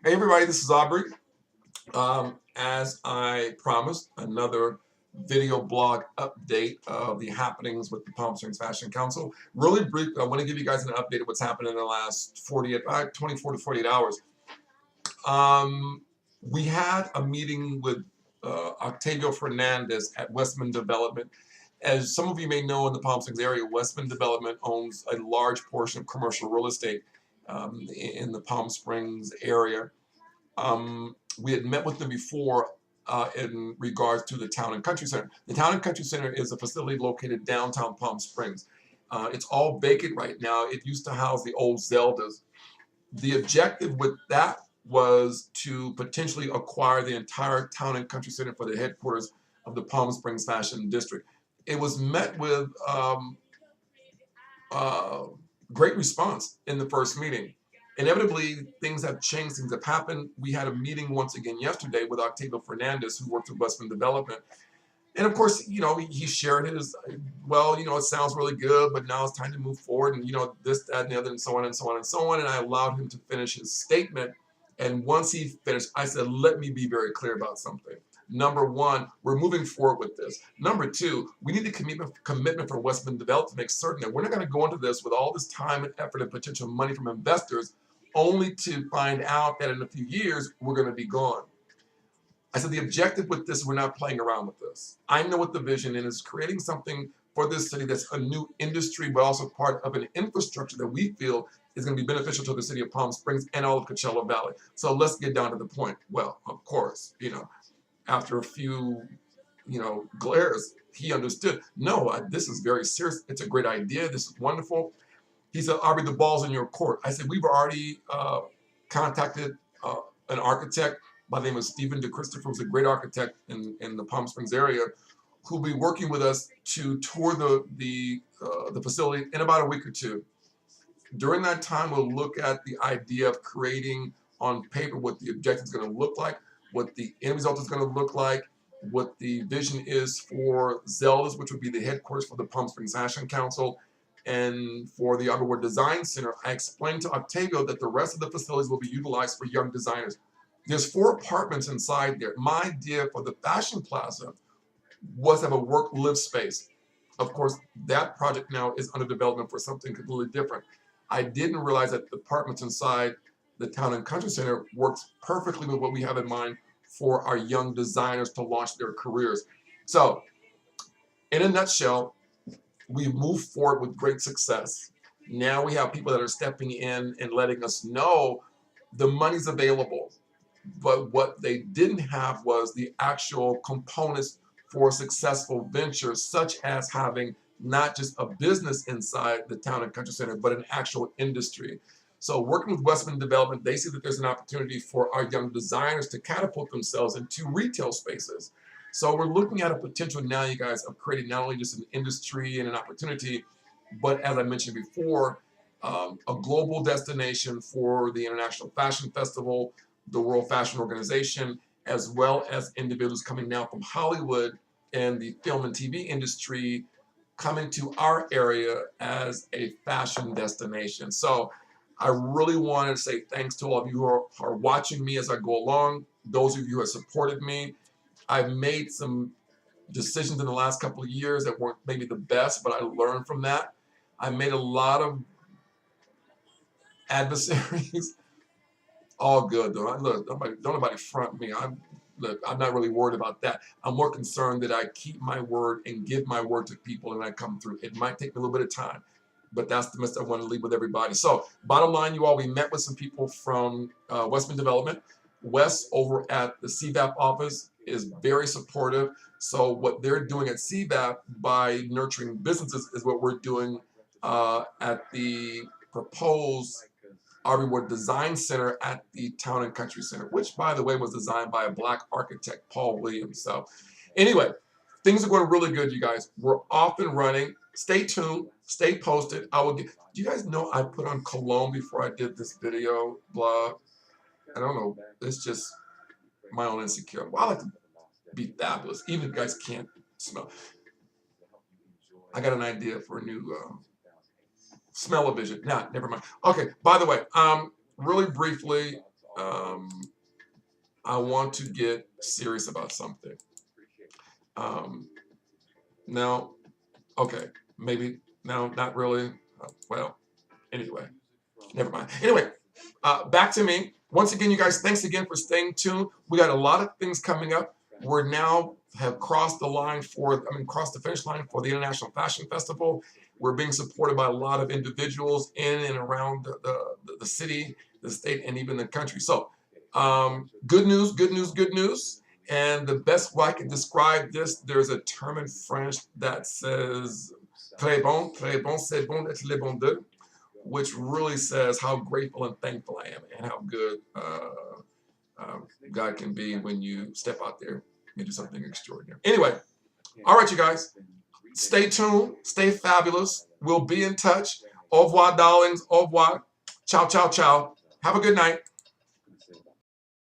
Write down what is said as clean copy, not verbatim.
Hey everybody, this is AuBrey. As I promised, another video blog update of the happenings with the Palm Springs Fashion Council. Really brief, I want to give you guys an update of what's happened in the last 24 to 48 hours. We had a meeting with Octavio Fernandez at Westman Development. As some of you may know, in the Palm Springs area, Westman Development owns a large portion of commercial real estate in the Palm Springs area. We had met with them before in regards to the Town and Country Center. The Town and Country Center is a facility located downtown Palm Springs. It's all vacant right now. It used to house the old Zeldas. The objective with that was to potentially acquire the entire Town and Country Center for the headquarters of the Palm Springs Fashion District. It was met with great response in the first meeting. Inevitably, things have changed, things have happened. We had a meeting once again yesterday with Octavio Fernandez, who works at Westman Development. And of course, he shared his, well, it sounds really good, but now it's time to move forward, and this, that, and the other, and so on and so on and so on. And I allowed him to finish his statement. And once he finished, I said, let me be very clear about something. Number one, we're moving forward with this. Number two, we need a commitment for Westman Development to make certain that we're not going to go into this with all this time and effort and potential money from investors only to find out that in a few years, we're going to be gone. I said, the objective with this, we're not playing around with this. I know what the vision is, creating something for this city that's a new industry, but also part of an infrastructure that we feel is going to be beneficial to the city of Palm Springs and all of Coachella Valley. So let's get down to the point. Well, of course, after a few, glares, he understood. No, this is very serious. It's a great idea. This is wonderful. He said, AuBrey, the ball's in your court. I said, we've already contacted an architect by the name of Stephen DeChristopher, who's a great architect in the Palm Springs area, who'll be working with us to tour the facility in about a week or two. During that time, we'll look at the idea of creating on paper what the objective is going to look like, what the end result is going to look like, what the vision is for Zelda's, which would be the headquarters for the Palm Springs Fashion Council, and for the AuBrey Design Center. I explained to Octavio that the rest of the facilities will be utilized for young designers. There's 4 apartments inside there. My idea for the Fashion Plaza was to have a work-live space. Of course, that project now is under development for something completely different. I didn't realize that the apartments inside the Town and Country Center works perfectly with what we have in mind for our young designers to launch their careers. So, in a nutshell, we've moved forward with great success. Now we have people that are stepping in and letting us know the money's available. But what they didn't have was the actual components for a successful venture, such as having not just a business inside the Town and Country Center, but an actual industry. So working with Westman Development, they see that there's an opportunity for our young designers to catapult themselves into retail spaces. So we're looking at a potential now, you guys, of creating not only just an industry and an opportunity, but as I mentioned before, a global destination for the International Fashion Festival, the World Fashion Organization, as well as individuals coming now from Hollywood and the film and TV industry coming to our area as a fashion destination. So I really wanted to say thanks to all of you who are watching me as I go along, those of you who have supported me. I've made some decisions in the last couple of years that weren't maybe the best, but I learned from that. I made a lot of adversaries. All good though. Look, don't nobody front me. I'm not really worried about that. I'm more concerned that I keep my word and give my word to people and I come through. It might take me a little bit of time, but that's the message I want to leave with everybody. So bottom line, you all, we met with some people from Westman Development. Wes over at the CVAP office is very supportive. So what they're doing at CVAP by nurturing businesses is what we're doing at the proposed AuBrey Design Center at the Town and Country Center, which, by the way, was designed by a Black architect, Paul Williams. So anyway, things are going really good, you guys. We're off and running. Stay tuned. Stay posted. Do you guys know I put on cologne before I did this video blog? I don't know. It's just my own insecurity. Well, I like to be fabulous, even if you guys can't smell. I got an idea for a new smell-o-vision. Nah, never mind. Okay, by the way, really briefly, I want to get serious about something. Now, okay, maybe, no, not really. Well, anyway, never mind. Anyway, back to me. Once again, you guys, thanks again for staying tuned. We got a lot of things coming up. We're now have crossed the line crossed the finish line for the International Fashion Festival. We're being supported by a lot of individuals in and around the city, the state, and even the country. So, good news, good news, good news. And the best way I can describe this, there's a term in French that says très bon, c'est bon d'être le bon Dieu, which really says how grateful and thankful I am and how good God can be when you step out there and do something extraordinary. Anyway, all right, you guys, stay tuned, stay fabulous. We'll be in touch. Au revoir, darlings. Au revoir. Ciao, ciao, ciao. Have a good night.